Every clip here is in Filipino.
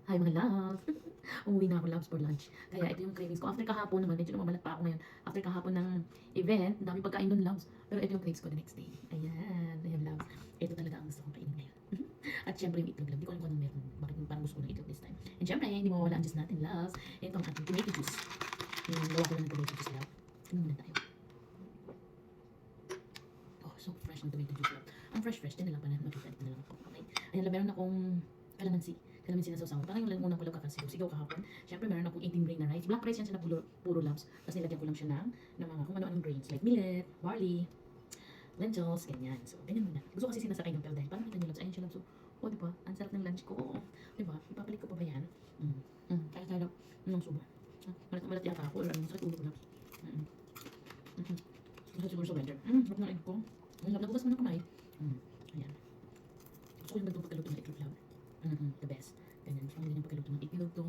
Hi mga loves! Umuwi na ako loves for lunch. Kaya ito yung cravings ko. After kahapon naman, medyo namamalat pa ako ngayon. After kahapon ng event, ang dami pagkain doon loves. Pero ito yung cravings ko the next day. Ayan loves. Ito talaga ang gusto kong kainin ngayon. At syempre yung itlog lang. Di ko alam kung anong meron. Bakit parang gusto ko ng itlog this time. And syempre, hindi mawawala ang juice natin loves. Ito ang ating tomato juice. Yung gawa ko lang ng tomato juice love. Tingnan muna tayo. Oh, so fresh ng tomato juice love. Ang fresh din na lang pala. Makita dito na lang ako. Okay. Ayan, meron akong kalamansi na sausawan. Parang yung unang ko lang kakasigaw kahapon. Siyempre, meron akong 18 grain na rice. Black rice yan siya na puro labs. Tapos nilagyan ko lang siya ng mga kung ano-anong grains. Like millet, barley, lentils, ganyan. So, ganyan muna. Gusto kasi sinasakay ng pel dahil parang kita nyo labs. Ayun siya labs. So, oh, diba? Ang sarap ng lunch ko. Diba? Ipapalik ko pa ba yan? Kaya tayo ng suba. Malat yata ako. Or ano, sakit ulo ko labs. Masarap siguro sa blender. Sarap ng egg ko. Ang sarap. Nabukas mo na kamay. Ayan. Gusto ko yung bagong pagkaluto ng itlog lab. The best. Ganyan. Gusto ko yung pagkaluto ng itlog to.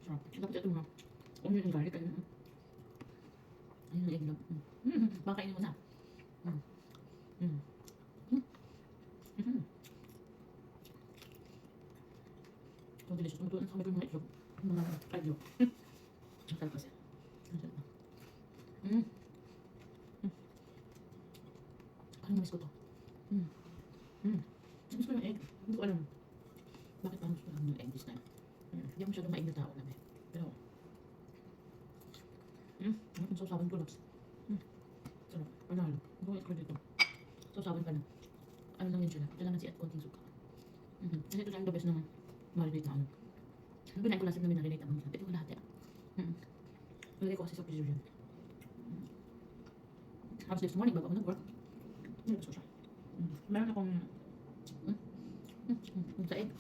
Sarap. Dapat ito mga. Onion and garlic. Ayun. Ayun ang egg lab. Baka kainin mo na. So delicious. Tumutuan sa kamay ko yung mga itlog. Mga itlog. Ang sarap kasi. Ang sarap na. Parang namiss ko to. Namiss ko yung egg. Hindi ko alam. Bakit parang gusto lang yung egg this time? Hindi ako masyadong maig na tao lang eh. Pero, ang sausawan ko labs. Sarap. Panalo. Hindi ko i-credit dito. Sausawan ka na. Ano lang yun siya. Kalamansi at konting suka. Kasi ito lang the best na marinate na ano. Ang binain ko last time na minarinate ang mga. Ito ko lahat yan. Nalagay ko kasi sa preserve yun. Tapos next morning, bago ako nag-work, nilabas ko siya. Meron akong yung sa egg.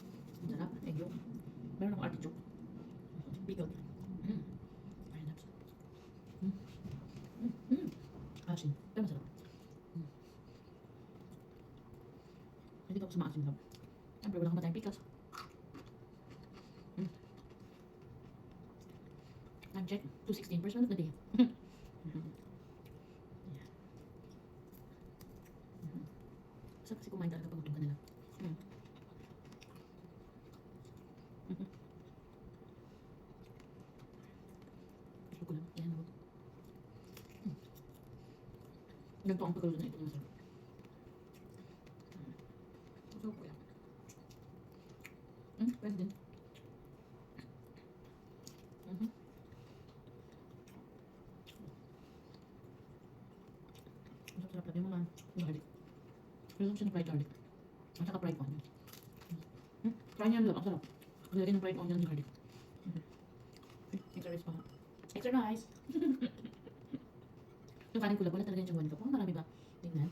Ang sarap. Egg yolk. Meron akong artichoke. Pickled. Ayun labs. Asin. Pero masarap. Hindi ko sa maasim lab. Siyempre, wala kang matayang pickles. Time check. 2:16. First one of the day. Masarap kasi kumain talaga pag gutom ka na lang. Gusto ko lang. Yan ako. Ganito ang pagkaluto na ito ng masarap. Gusto ko yan. Pwede din. Masarap lang yung mga garlic. Pero siya ng fried garlic. At saka fried onion. Try niyo lang. Ang sarap. Nilagyan ng fried onion and garlic. Extra rice pa. Extra rice! Yung kanin ko lang. Wala talaga yung chawani ko. Parang marami ba? Tingnan.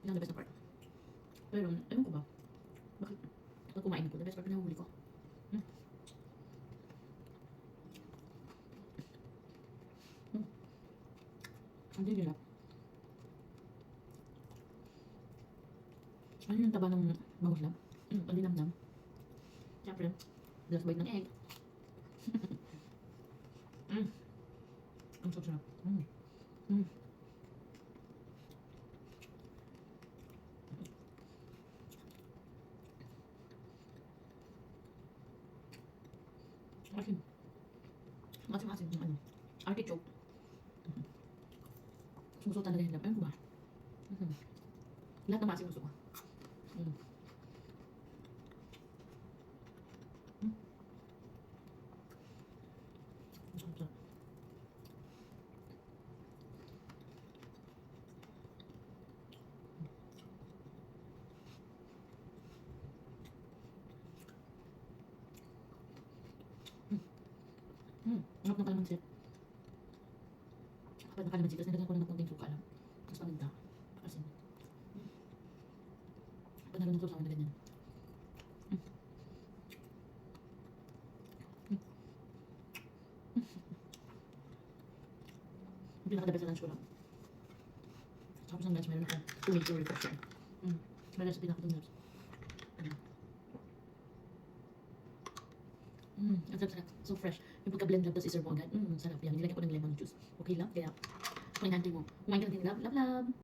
Yan ang the best na part. Pero, ewan ko ba? Bakit? Pag kumain ko, the best part na nahuli ko. Ang hirap. Ano yung taba ng bangus lang? Ang dinamdam. Siyempre, last bite ng egg. Ang sarap. Asin. Asin yung ano. Artichoke. Gusto talaga yung lab. Ayun ko ba? Lahat ng maasin gusto ko. Sarap. Sarap ng kalamansi. Kapag ng kalamansi, tapos nilagyan ko lang ng konting suka lang. Tapos paminta. Asin. Panalo ng sausawan na ganyan. Yung pinaka-the best na lunch ko lang. Tapos ng lunch, meron ako 2 weeks of refresher. May recipe na ako ng lunch. Ang sarap-sarap. So fresh. Yung pagka-blend lang, tapos iserve mo agad. Sarap yan. Nilagyan ko ng lemon juice. Okay lang. Kaya, kung inantay mo, kumain ka na din. Love, love, love.